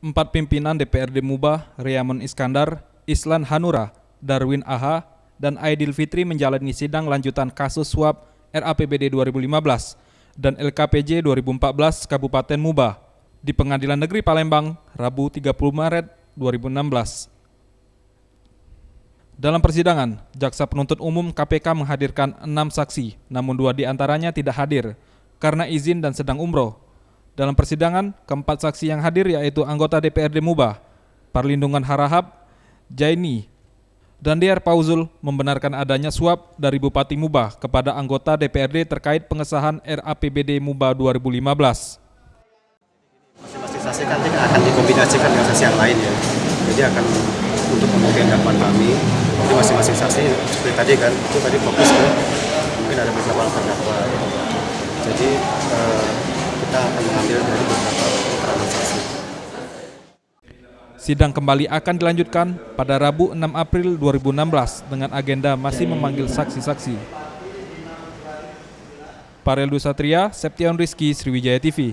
Empat pimpinan DPRD Mubah, Riamon Iskandar, Islan Hanura, Darwin Aha, dan Aidil Fitri menjalani sidang lanjutan kasus suap RAPBD 2015 dan LKPJ 2014 Kabupaten Mubah di Pengadilan Negeri Palembang, Rabu 30 Maret 2016. Dalam persidangan, Jaksa Penuntut Umum KPK menghadirkan 6 saksi, namun 2 diantaranya tidak hadir karena izin dan sedang umroh. Dalam persidangan, keempat saksi yang hadir yaitu anggota DPRD Mubah, Parlindungan Harahap, Jaini, dan Diar Pauzul membenarkan adanya suap dari Bupati Mubah kepada anggota DPRD terkait pengesahan RAPBD Mubah 2015. Masing-masing saksi kan akan dikombinasikan dengan saksi yang lain ya. Jadi akan untuk pembuktian dakwaan kami, jadi masing-masing saksi seperti tadi kan, itu tadi fokus ke mungkin ada beberapa terdakwa. Jadi kita akan mengambil dari beberapa keterangan saksi. Sidang kembali akan dilanjutkan pada Rabu 6 April 2016 dengan agenda masih memanggil saksi-saksi. Pareldu Satria, Septian Rizky, Sriwijaya TV.